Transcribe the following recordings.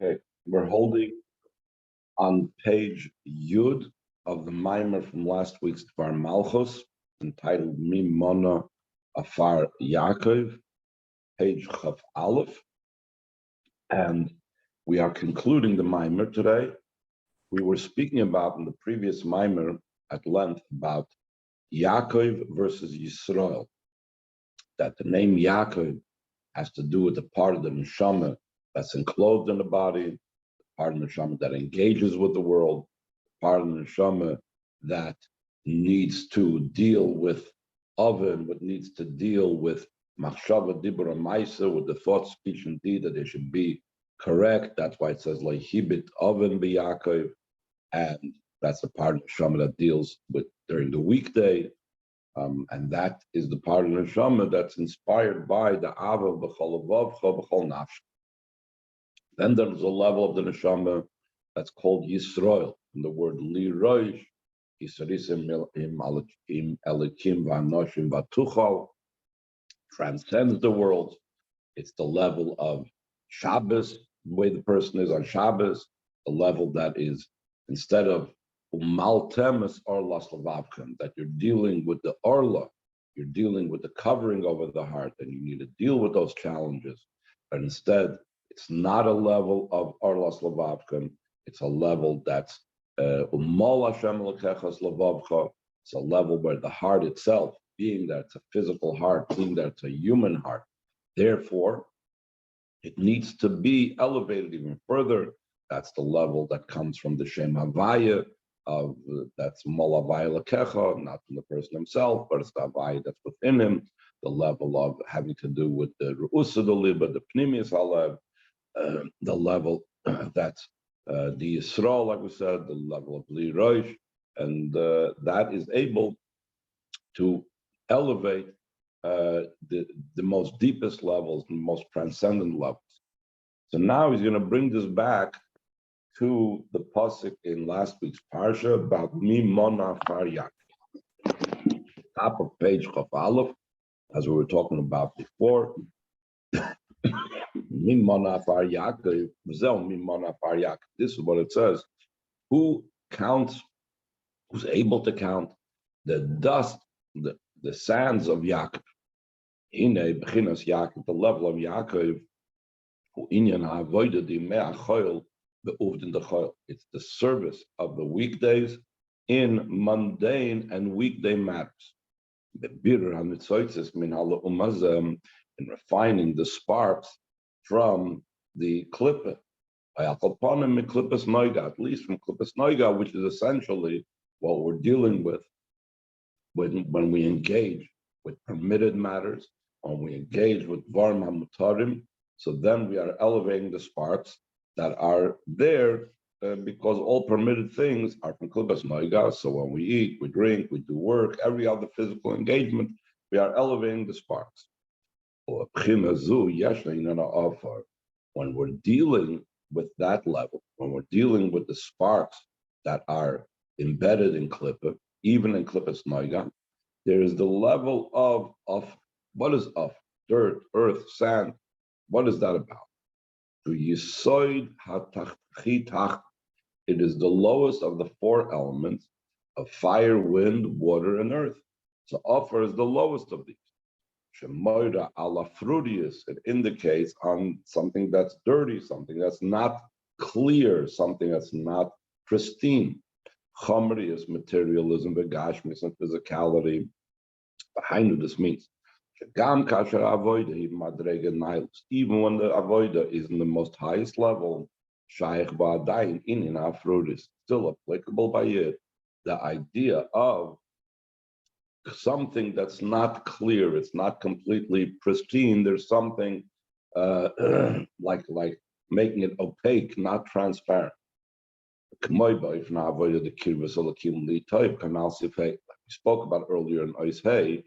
Okay, we're holding on page Yud of the Maimer from last week's Dvar Malchus, entitled Mimona Afar Yaakov, page Chaf Aleph, and we are concluding the Maimer today. We were speaking about in the previous Maimer at length about Yaakov versus Yisrael, that the name Yaakov has to do with the part of the neshama that's enclosed in the body, part of the neshama that engages with the world, part of the neshama that needs to deal with oven, what needs to deal with machshava, dibur, maisa, with the thought, speech, and deed, that they should be correct. That's why it says hibit oven b'Yaakov, and that's the part of the neshama that deals with during the weekday. And that is the part of the neshama that's inspired by the ava b'chol avavcha b'chol nafsh. Then there's a level of the neshama that's called Yisrael. And the word liroish, Yisrisim im elikim v'anoshim v'tuchal, transcends the world. It's the level of Shabbos, the way the person is on Shabbos, the level that is, instead of umaltemis orlas levavchem, that you're dealing with the orla, you're dealing with the covering over the heart, and you need to deal with those challenges. But instead, it's not a level of orlas levavchem, it's a level that's umol Hashem lekechas levavcha. It's a level where the heart itself, being that it's a physical heart, being that it's a human heart, therefore, it needs to be elevated even further. That's the level that comes from the Shem Havaya, of that's Mol Havaya Lekecha, not from the person himself, but it's the Havaya that's within him, the level of having to do with the Ru'usa the Liba, the Pnimius Halev, the level that's the Yisrael, like we said, the level of Li Roish, and that is able to elevate the most deepest levels, the most transcendent levels. So now he's going to bring this back to the pasuk in last week's parsha about Mimona Afar Yaakov. Top of page Chaf Aleph, as we were talking about before. Mimona Afar Yaakov, Mimona Afar Yaakov. This is what it says. Who counts? Who's able to count the dust, the sands of Yaakov? Hine b'chinas Yaakov, the level of Yaakov. Who inyan ha'avoda di me'achoil be'uvdin dechoil. It's the service of the weekdays in mundane and weekday matters. Be'birur ha'mitzotzes min ha'le'umazem, in refining the sparks from the klippah. At least from klippas noiga, which is essentially what we're dealing with when we engage with permitted matters, when we engage with varm hamutarim. So then we are elevating the sparks that are there because all permitted things are from klippas noiga. So when we eat, we drink, we do work, every other physical engagement, we are elevating the sparks. When we're dealing with that level, when we're dealing with the sparks that are embedded in klippa, even in klippas noiga, there is the level of what is of dirt, earth, sand. What is that about? It is the lowest of the four elements of fire, wind, water, and earth. So offer is the lowest of these. Shemoida ala frudius, it indicates on something that's dirty, something that's not clear, something that's not pristine. Chomrius, materialism, begashmis, and physicality. Behind this means even when the avoida is in the most highest level, still applicable by it, the idea of something that's not clear, it's not completely pristine, there's something like making it opaque, not transparent. We spoke about earlier in Ois Hey,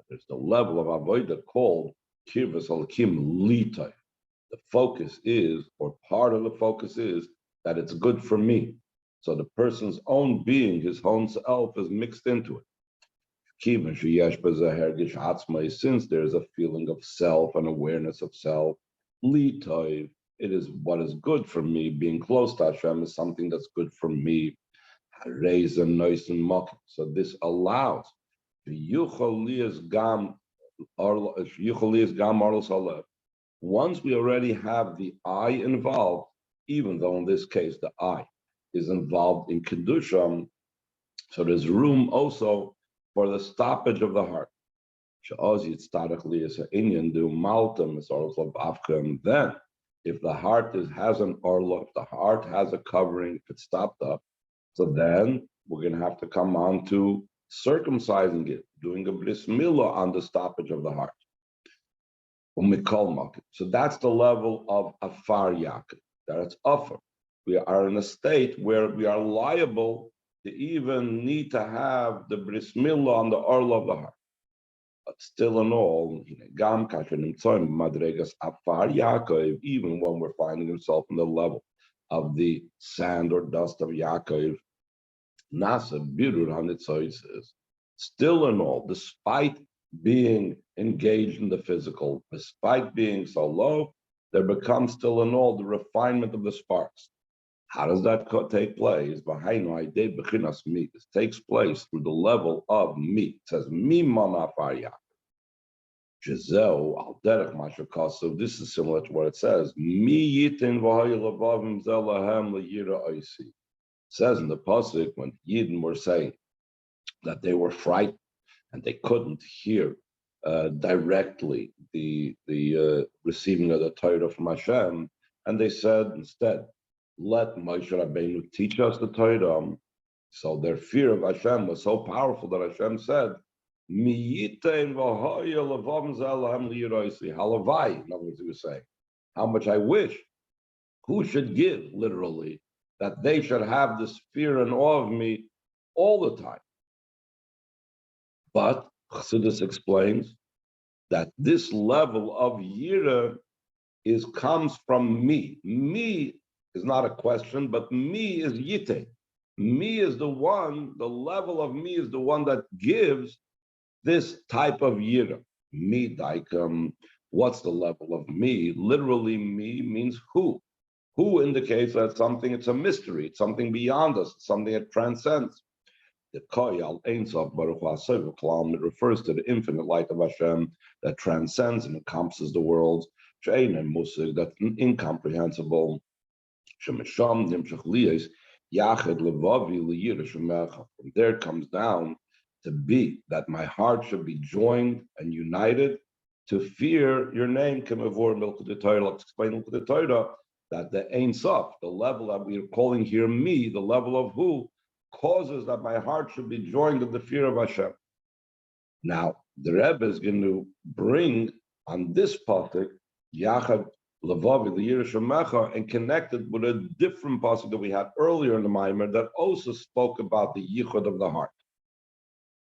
there's the level of avodah called kirvas alakim litay. The focus is, or part of the focus is, that it's good for me. So the person's own being, his own self, is mixed into it. Since there's a feeling of self and awareness of self, litay, It is what is good for me. Being close to Hashem is something that's good for me. Raise a noise and mock. So this allows once we already have the I involved, even though in this case the I is involved in Kedusha, so there's room also for the stoppage of the heart. Then, if the heart has an orla, if the heart has a covering, if it's stopped up, so then we're going to have to come on to circumcising it, doing a bris milah on the stoppage of the heart. So that's the level of afar yaakov. That's offer. We are in a state where we are liable to even need to have the bris milah on the orla of the heart. But still in all, even when we're finding himself in the level of the sand or dust of Yaakov, still in all, despite being engaged in the physical, despite being so low, there becomes still in all the refinement of the sparks. How does that take place? This takes place through the level of me. It says, mi mana farya. So this is similar to what it says. It says in the pasuk when Yidden were saying that they were frightened and they couldn't hear directly the receiving of the Torah from Hashem, and they said instead, let Moshe Rabbeinu teach us the Torah. So their fear of Hashem was so powerful that Hashem said, halavai, in other words, he was saying, how much I wish, who should give, literally, that they should have this fear and awe of me all the time. But Chassidus explains that this level of yira comes from me. Me is not a question, but me is yite. Me is the one, the level of me is the one that gives this type of yira. Me, like, what's the level of me? Literally, me means who. Who indicates that something, it's a mystery, it's something beyond us, it's something that transcends. The Koyal Ein Sof Baruch Hu, it refers to the infinite light of Hashem that transcends and encompasses the world. She'ein Musig, that's incomprehensible. Shemesham Nimshach Liyos Yachid Levavi Liyira Shemecha. From there it comes down to be that my heart should be joined and united to fear your name. Kemavor Milchut Torah. Let's explain Milchut Torah that the Ein Sof, the level that we are calling here me, the level of who, causes that my heart should be joined in the fear of Hashem. Now, the Rebbe is going to bring on this pasuk, Yachad Levavi L'Yira Shemecha, and connect it with a different pasuk that we had earlier in the Maimer that also spoke about the yichud of the heart.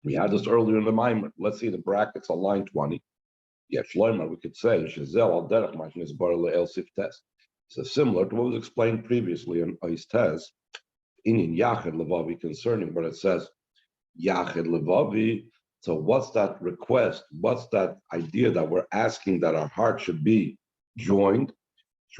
We had this earlier in the Maimer. Let's see the brackets on line 20. Yeah, Shloimeh, we could say, Shazel al derech mashn is bar le'el sif test. So similar to what was explained previously in Ois Tez, in Yachid Levavi, concerning what it says, Yachid Levavi. So what's that request? What's that idea that we're asking that our heart should be joined? It's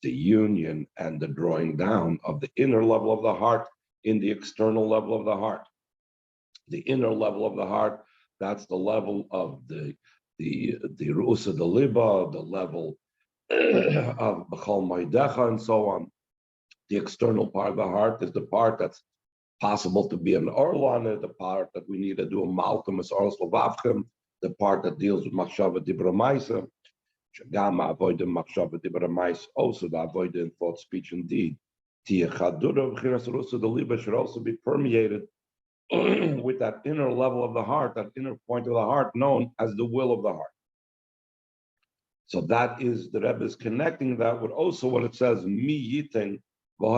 the union and the drawing down of the inner level of the heart in the external level of the heart. The inner level of the heart, that's the level of the Ru'usa de Liba, the level of B'chol Moedecha, and so on. The external part of the heart is the part that's possible to be an orla on it, the part that we need to do a malkum as orla slovavchem, the part that deals with machshava dibra maisa, shagama avoiding machshava dibra maisa, also the avoiding thought, speech, and deed. Tiechadura v'chiras rusa the liba should also be permeated with that inner level of the heart, that inner point of the heart known as the will of the heart. So that is, the Rebbe is connecting that with also what it says, mi yitin that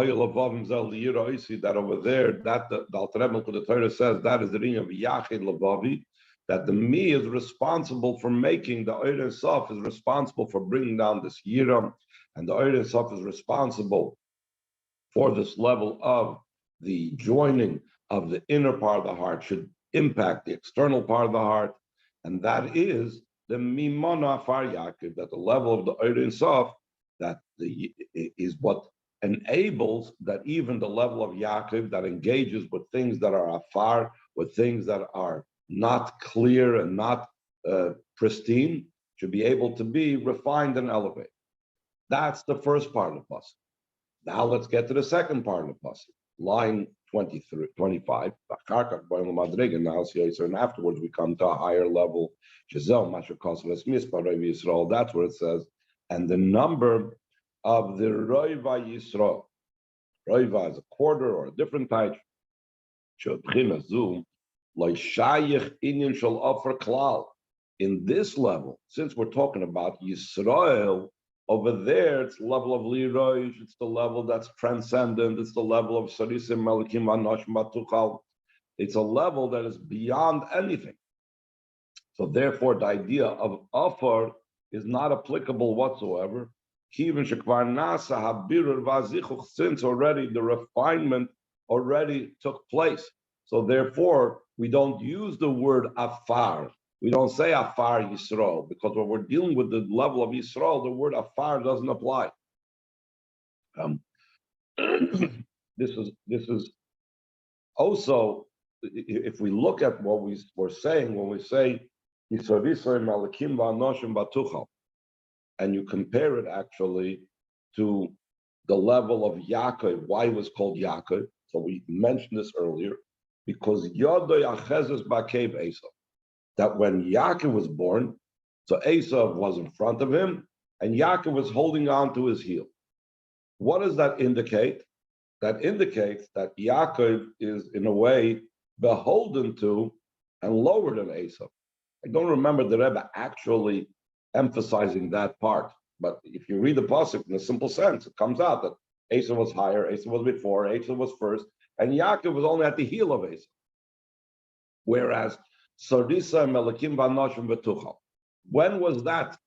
over there, that the Alter Rebbe the Torah says, that is the ring of Yachid Levavi, that the me is responsible for making, the Oyer Sof is responsible for bringing down this Yiram, and the Oyer Sof is responsible for this level of the joining of the inner part of the heart should impact the external part of the heart, and that is the Mimona Afar Yaakov, that the level of the Ein Sof, that is what enables that even the level of Yaakov that engages with things that are afar, with things that are not clear and not pristine, should be able to be refined and elevated. That's the first part of the pasuk. Now let's get to the second part of the pasuk, line 23, 25. And afterwards we come to a higher level. That's where it says, and the number of the Roiva Yisrael. Roiva is a quarter or a different type. In this level, since we're talking about Yisrael, over there it's the level of Liroish, it's the level that's transcendent, it's the level of Sarisim Melikim Anosh Matuchal. It's a level that is beyond anything. So therefore, the idea of Afar is not applicable whatsoever. Since already the refinement already took place. So therefore, we don't use the word Afar. We don't say Afar Yisrael, because when we're dealing with the level of Yisrael, the word Afar doesn't apply. This is also, if we look at what we're saying when we say and you compare it actually to the level of Yaakov, why it was called Yaakov. So we mentioned this earlier, because Yodoy Achezes Bakev Esav, that when Yaakov was born, so Esav was in front of him, and Yaakov was holding on to his heel. What does that indicate? That indicates that Yaakov is, in a way, beholden to and lower than Esav. I don't remember the Rebbe actually emphasizing that part, but if you read the pasuk in a simple sense, it comes out that Esav was higher, Esav was before, Esav was first, and Yaakov was only at the heel of Esav. Whereas Sarisa Melakim Vanoshim Betuchal, when was that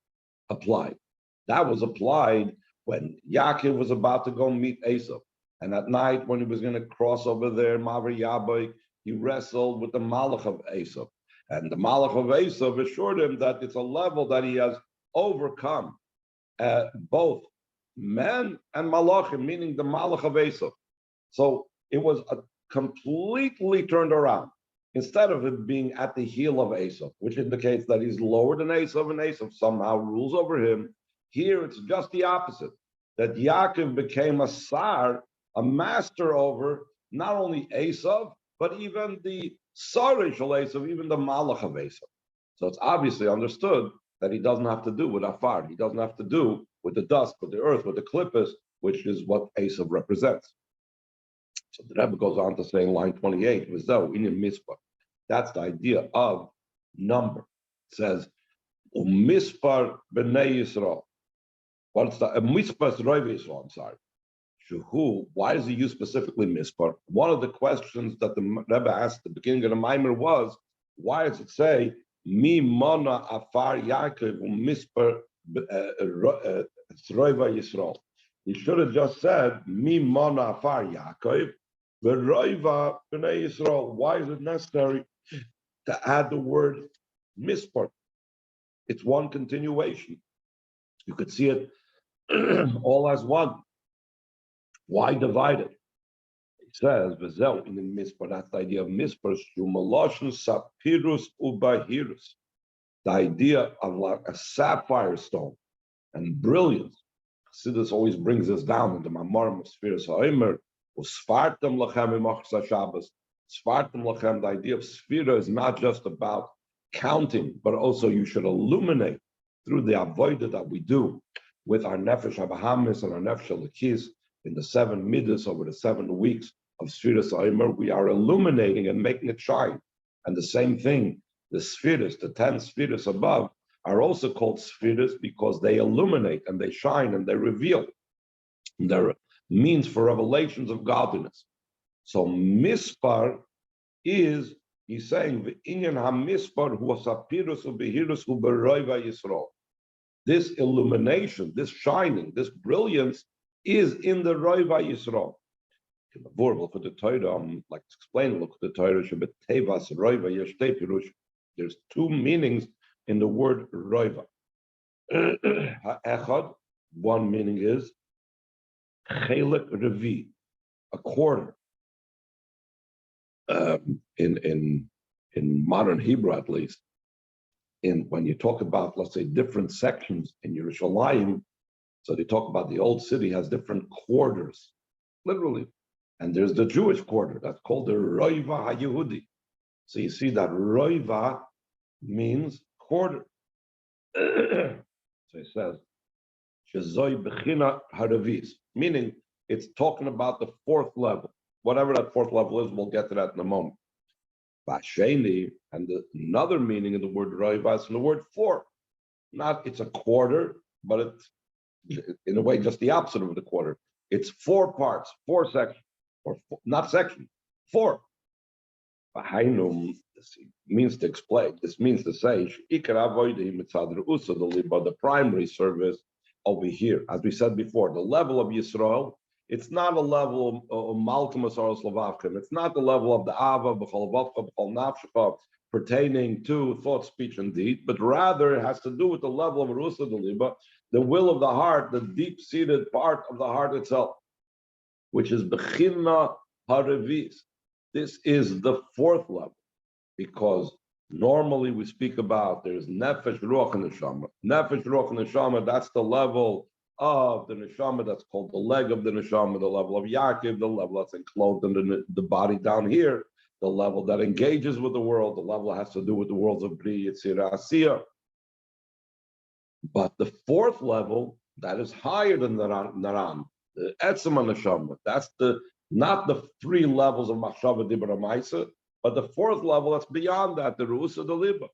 applied? That was applied when Yaakov was about to go meet Esav, and at night when he was going to cross over there, Maver Yaboy, he wrestled with the Malach of Esav. And the Malach of Esav assured him that it's a level that he has overcome both men and Malachim, meaning the Malach of Esav. So it was completely turned around. Instead of it being at the heel of Esav, which indicates that he's lower than Esav and Esav somehow rules over him, here it's just the opposite, that Yaakov became a sar, a master over not only Esav, but even the Sarish Esav, even the Malach of Esav. So it's obviously understood that he doesn't have to do with Afar. He doesn't have to do with the dust, with the earth, with the klippos, which is what Esav represents. So the Rebbe goes on to say in line 28, that's the idea of number. It says, Mispar b'nei Yisrael. What's the Mispar Roiv Yisrael? I'm sorry. Why does he use specifically Mispar? One of the questions that the Rebbe asked at the beginning of the Maimer was, why does it say Mi Mona Afar Yaakov Mispar Roiva Yisrael? He should have just said Mi Mona Afar Yaakov Roiva B'nei Yisrael. Why is it necessary to add the word Mispar? It's one continuation. You could see it all as one. Why divide it? It says, "V'zel in the mispar." That's the idea of mispar. Shumaloshin sapirus ubahirus. The idea of like a sapphire stone and brilliance. Chassidus always brings us down into Mamarim of Spheres Ha'omer. Usfartem lachem imachsa Shabbos. Sfartem lachem. The idea of Sphira is not just about counting, but also you should illuminate through the avodah that we do with our nefesh habahamis and our nefesh alakis. In the 7 midas over the 7 weeks of Sfiras Ha'omer, we are illuminating and making it shine. And the same thing, the Sfiras, the 10 Sfiras above, are also called Sfiras because they illuminate and they shine and they reveal. They're means for revelations of godliness. So Mispar is, he's saying, V'inyan ha-mispar hu sapirus u'behirus u'beroiva Yisrael. This illumination, this shining, this brilliance is in the Roiva Yisrael. In the Vorval for the Torah, like to explain, look at the Torah, Tevas Roiva Yeshtei Pirush. There's 2 meanings in the word roiva. Ha'echad, one meaning is chelik revi, a quarter. In modern Hebrew, at least, when you talk about, let's say, different sections in Yerushalayim, so they talk about the old city has different quarters, literally. And there's the Jewish quarter that's called the Roiva HaYehudi. So you see that Roiva means quarter. So it says, Shezoi Bechina Haravis, meaning it's talking about the fourth level. Whatever that fourth level is, we'll get to that in a moment. Basheni, and another meaning of the word Roiva is in the word four. Not it's a quarter, but it's in a way just the opposite of the quarter. It's four parts, four sections, or not section, four. Bahainum means to explain. This means to say the primary service over here, as we said before, the level of Yisrael. It's not a level of Malkum or Slavavkim. It's not the level of the Ava, B'chol Vavcha, B'chol Nafshecha, pertaining to thought, speech, and deed, but rather it has to do with the level of Rusa Deliba, the will of the heart, the deep-seated part of the heart itself, which is Bechina Harevis. This is the fourth level, because normally we speak about there's Nefesh, Ruach, and Neshama. Nefesh, Ruach, and Neshama, that's the level of the Neshama, that's called the leg of the Neshama, the level of Yaakov, the level that's enclosed in the body down here, the level that engages with the world, the level that has to do with the worlds of Bri, Yitzira, Asiya. But the fourth level, that is higher than Naran, the Etzema Neshama, that's not the three levels of Machshava Dibra Maisa, but the fourth level that's beyond that, the Rusa Deliba,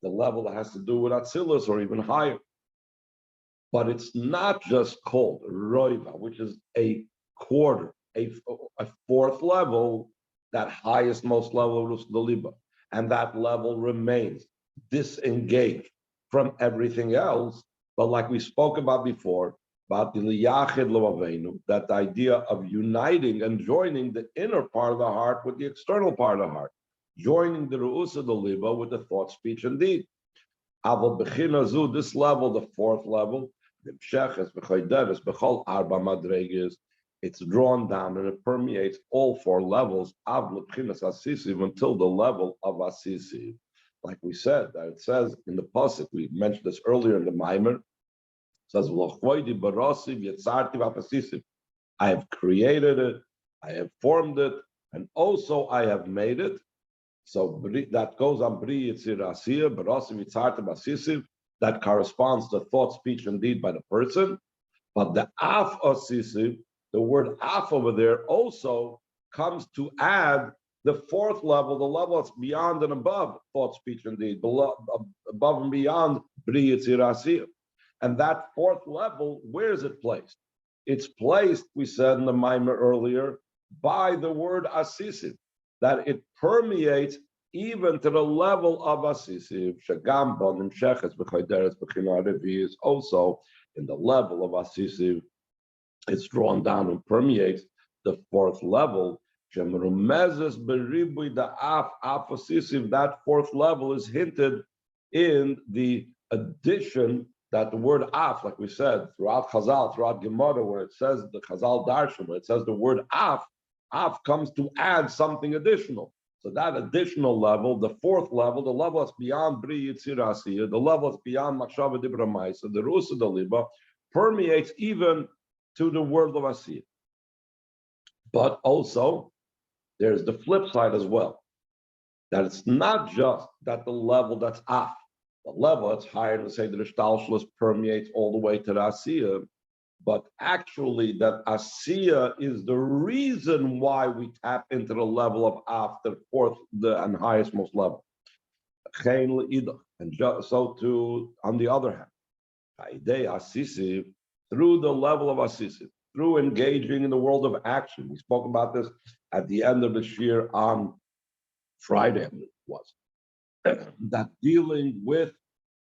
the level that has to do with Atzilus or even higher. But it's not just called Roiva, which is a quarter, a fourth level, that highest, most level of Rusa Deliba. And that level remains disengaged from everything else. But like we spoke about before, about the Liyachid Lo'avenu, that idea of uniting and joining the inner part of the heart with the external part of the heart, joining the Ru'usa Deliba with the thought, speech, and deed. Aval Bechina Zu, this level, the fourth level, it's drawn down and it permeates all four levels until the level of Asisi. Like we said, that it says in the Pasuk, we mentioned this earlier in the Maimer, it says, I have created it, I have formed it, and also I have made it. So that goes on Bri Yitzir Asiya, Barasim Yitzartim Asisiv, that corresponds to thought, speech, and deed by the person. But the Af Asisiv, the word Af over there also comes to add the fourth level, the level that's beyond and above thought, speech, and deed, above and beyond Bri Yitzir Asiya. And that fourth level, where is it placed? It's placed, we said in the Maimer earlier, by the word Asisiv, that it permeates even to the level of Asisiv. Shagam Bonim Sheches B'chayderes B'china Revi is also in the level of Asisiv. It's drawn down and permeates the fourth level. Shemrumezes Beribui the Af Asisiv. That fourth level is hinted in the addition that the word Af, like we said, throughout Chazal, throughout Gemara, where it says the Chazal Darshan, where it says the word Af comes to add something additional. So that additional level, the fourth level, the level that's beyond Bri Yitzir Asiya, the level that's beyond Machshava Dibra Maisa, the Rusa Deliba, permeates even to the world of Asiya. But also, there's the flip side as well, that it's not just that the level that's Af, the level that's higher than, say, the Shtalshlus permeates all the way to the Asiya, but actually that Asiya is the reason why we tap into the level of Af, the fourth and highest most level. And so too, on the other hand, through the level of Asisi, through engaging in the world of action. We spoke about this at the end of the year on Friday, it was, that dealing with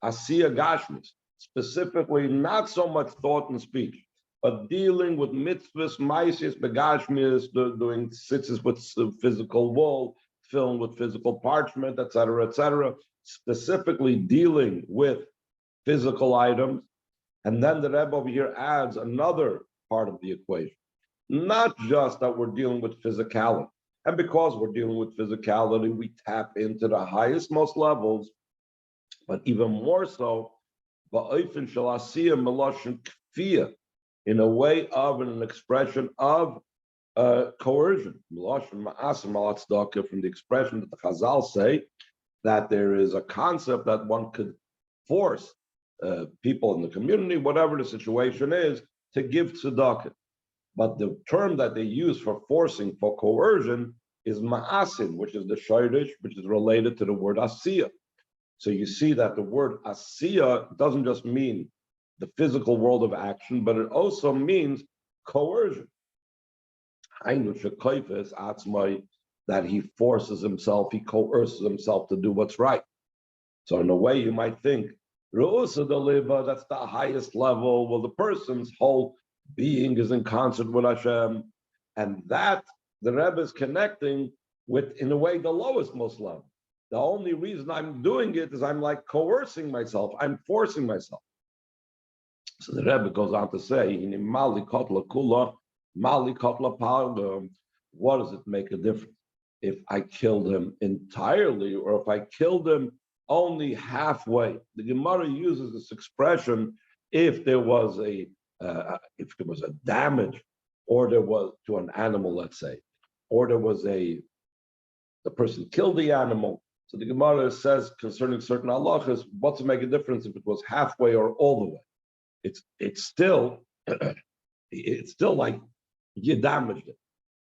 Asiya Gashmis, specifically not so much thought and speech, but dealing with mitzvahs, maisis, begashmis, doing sitzes with physical wool, film with physical parchment, etc., etc. specifically dealing with physical items. And then the Rebbe over here adds another part of the equation. Not just that we're dealing with physicality. And because we're dealing with physicality, we tap into the highest, most levels, but even more so, in a way of an expression of coercion. From the expression that the Chazal say, that there is a concept that one could force people in the community, whatever the situation is, to give tzedakah. But the term that they use for forcing, for coercion, is ma'asin, which is the shayrish, which is related to the word asiya. So you see that the word asiya doesn't just mean the physical world of action, but it also means coercion. That he forces himself, he coerces himself to do what's right. So in a way, you might think, Ru'usa deliva, that's the highest level. Well, the person's whole being is in concert with Hashem. And that the Rebbe is connecting with, in a way, the lowest most level. The only reason I'm doing it is I'm like coercing myself. I'm forcing myself. So the Rebbe goes on to say, what does it make a difference if I killed him entirely or if I killed him only halfway? The Gemara uses this expression if there was a damage, or there was to an animal, let's say, or there was the person killed the animal. So the Gemara says concerning certain halachas, what's to make a difference if it was halfway or all the way? It's still it's still like you damaged it.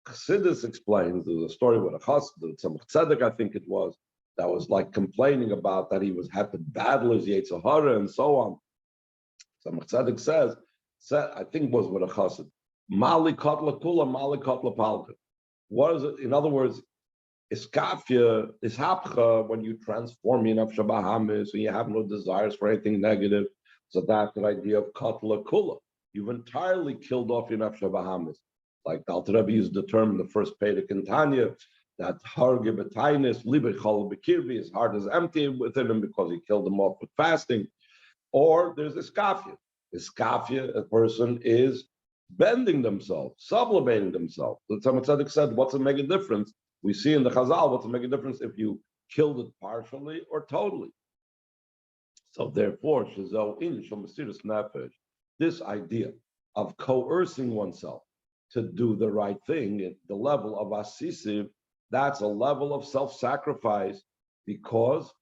Chassidus explains there's a story with a chassid, some tzedek, I think it was, that was like complaining about that he had to battle his Yetzer Hara and so on. Some tzedek says, I think it was with a chassid, Mali Kotla Kula, Mali Kotla Palka. What is it? In other words, iskafia, ishapcha, when you transform Yinaf Shabahamis, and you have no desires for anything negative. So that's the idea of Kotla Kula. You've entirely killed off Yinaf Shabahamis. Like the Alter Rebbe used the term in the first Perek in Tanya, that Harge Betainis, Libe Chol Bekirbi, his heart is empty within him because he killed them off with fasting. Or there's iskafia. Iskafia, a person is bending themselves, sublimating themselves. The Tzemach Tzedek said, what's to make a difference? We see in the Chazal, what's to make a difference if you killed it partially or totally. So therefore, this idea of coercing oneself to do the right thing at the level of asisiv, that's a level of self-sacrifice because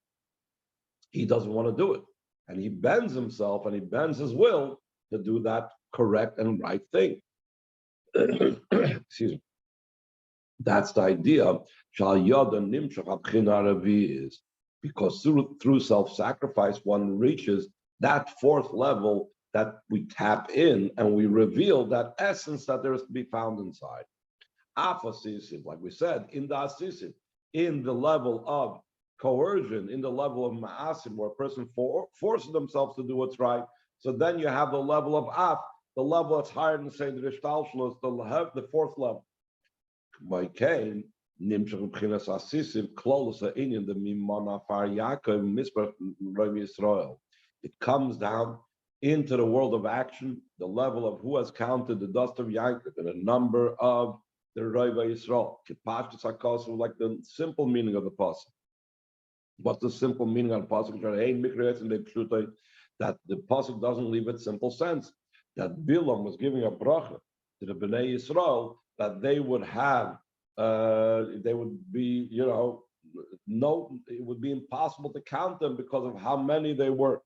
he doesn't want to do it. And he bends himself and he bends his will to do that correct and right thing. Excuse me. That's the idea. Is because through self-sacrifice, one reaches that fourth level that we tap in and we reveal that essence that there is to be found inside. Afasisim, like we said, in the asisim, in the level of coercion, in the level of ma'asim, where a person forces themselves to do what's right. So then you have the level of af, the level that's higher than, say, the Rishtalshlos, the fourth level. My Cain, Nimshach B'chinas Asisim, Klolos Ha'inyan, the Mimon Afar Yaakov, Mispach Rav Yisrael. It comes down into the world of action, the level of who has counted the dust of Yaakov and a number of the Rav Yisrael. Kipashtas HaKosov, like the simple meaning of the pasuk. What's the simple meaning of the pasuk? That the pasuk doesn't leave its simple sense. That Bilam was giving a bracha to the Bnei Yisrael that they would have, they would be, it would be impossible to count them because of how many they were.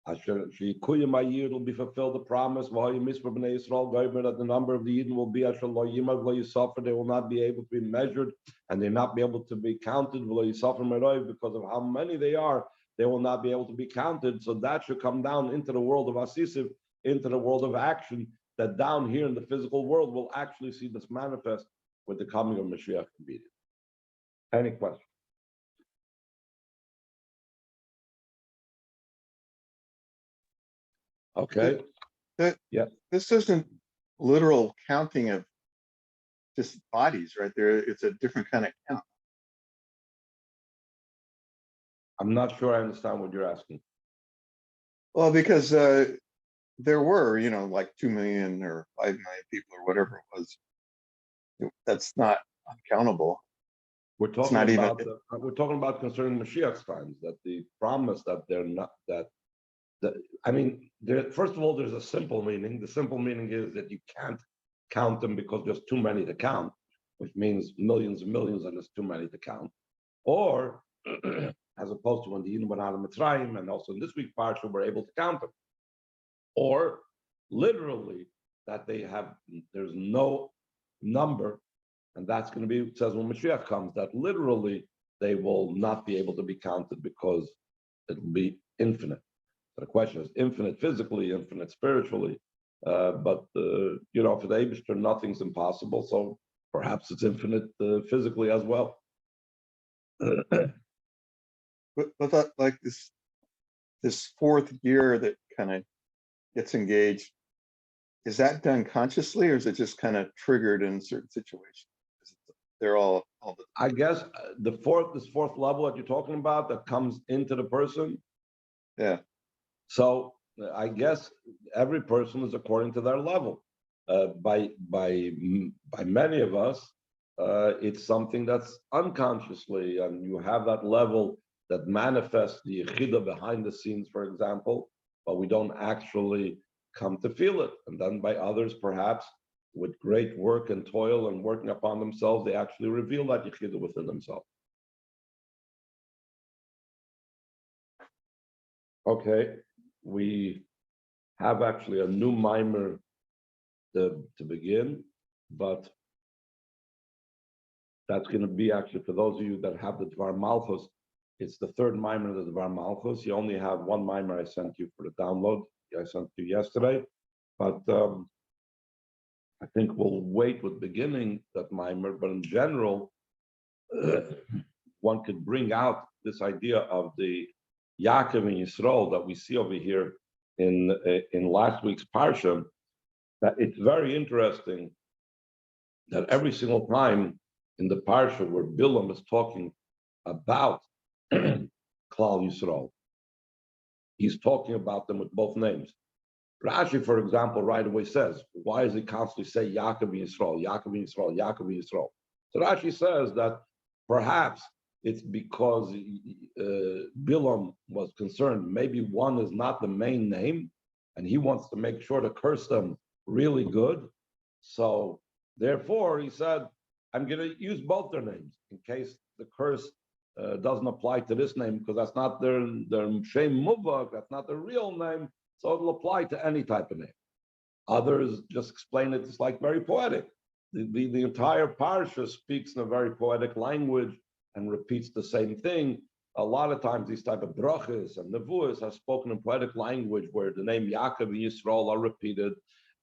It'll be fulfilled the promise that the number of the Yidden will be they will not be able to be measured and they'll not be able to be counted because of how many they are. They will not be able to be counted. So that should come down into the world of Asisiv, into the world of action, that down here in the physical world will actually see this manifest with the coming of Mashiach immediately. Any questions? Okay. This isn't literal counting of just bodies, right? It's a different kind of count. I'm not sure I understand what you're asking. Well, because there were, like 2 million or 5 million people or whatever it was. That's not uncountable. We're It's talking not even, about we're talking about concerning Mashiach's times, that the promise that they're not that I mean, first of all, there's a simple meaning. The simple meaning is that you can't count them because there's too many to count, which means millions and millions, and there's too many to count. Or as opposed to when the Yidden went out of Mitzrayim, and also in this week's parsha, we're able to count them. Or literally that there's no number, and that's going to be, it says when Mashiach comes, that literally they will not be able to be counted because it'll be infinite. So the question is infinite physically, infinite spiritually, but for the Eibishter, nothing's impossible. So perhaps it's infinite physically as well. but that, like this fourth year that kind of gets engaged, is that done consciously, or is it just kind of triggered in certain situations? They're all the I guess this fourth level that you're talking about that comes into the person. Yeah. So I guess every person is according to their level. By many of us, it's something that's unconsciously, and you have that level that manifests the yechida behind the scenes, for example, but we don't actually come to feel it. And then by others, perhaps, with great work and toil and working upon themselves, they actually reveal that yechida within themselves. Okay, we have actually a new mimer to begin, but that's going to be actually for those of you that have the Dvar Malchus. It's the third mimer of the Dvar Malchus. You only have one mimer I sent you for the download. I sent you yesterday, but I think we'll wait with beginning that mimer. But in general, one could bring out this idea of the Yaakov and Yisrael that we see over here in last week's parsha. That it's very interesting that every single time in the parsha where Bilam is talking about Klal Yisrael, he's talking about them with both names. Rashi, for example, right away says, why does he constantly say Yaakov and Yisrael, Yaakov and Yisrael, Yaakov and Yisrael? So Rashi says that perhaps it's because Bilam was concerned, maybe one is not the main name, and he wants to make sure to curse them really good. So therefore, he said, I'm going to use both their names in case the curse doesn't apply to this name, because that's not their Shem Muvak, that's not their real name. So it'll apply to any type of name. Others just explain it as like very poetic. The entire parsha speaks in a very poetic language and repeats the same thing. A lot of times these type of brachas and nevuas are spoken in poetic language where the name Yaakov and Yisrael are repeated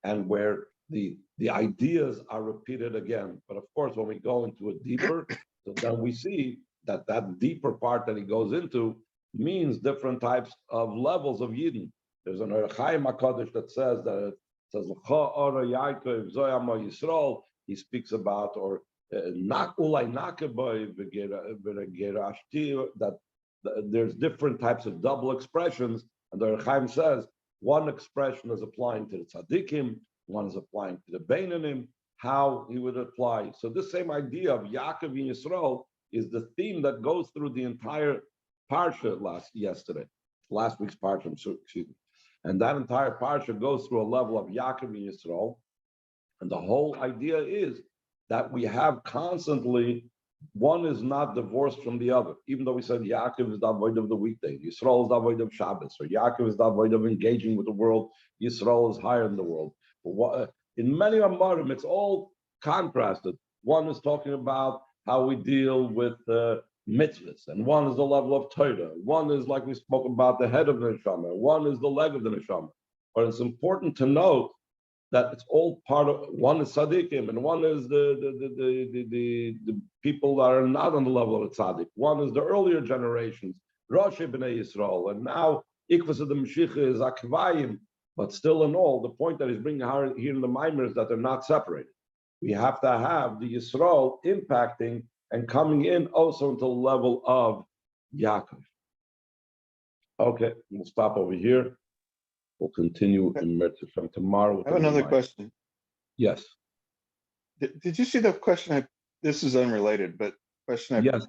and where the ideas are repeated again. But of course, when we go into it deeper, so then we see that deeper part that he goes into means different types of levels of Yidden. There's an Orach Chaim HaKadosh that says that it says L'cha ora Yaakov zoyama Yisrael. He speaks about or ulai nakaboy v'gerashti, that there's different types of double expressions, and the Orach Chaim says one expression is applying to the tzaddikim, one is applying to the beinanim, how he would apply. So this same idea of Yaakov and Yisrael is the theme that goes through the entire parsha last week's parsha, excuse me. And that entire parsha goes through a level of Yaakov and Yisrael. And the whole idea is that we have constantly, one is not divorced from the other. Even though we said Yaakov is the avoid of the weekday, Yisrael is the avoid of Shabbos, or Yaakov is the avoid of engaging with the world, Yisrael is higher in the world. But in many Amarim, it's all contrasted. One is talking about how we deal with mitzvahs, and one is the level of Torah. One is, like we spoke about, the head of the neshama. One is the leg of the neshama. But it's important to note that it's all part of, one is tzaddikim, and one is the people that are not on the level of a tzaddik. One is the earlier generations, Rosh Bnei Yisrael, and now Ikvas of the Mashiach is Akvayim. But still in all, the point that he's bringing here in the Maimer is that they're not separated. We have to have the Yisrael impacting and coming in also into the level of Yaakov. Okay, we'll stop over here. We'll continue in Mertz from tomorrow. with I have the another reminder. question. Yes, Did you see the question? This is unrelated, but question I yes,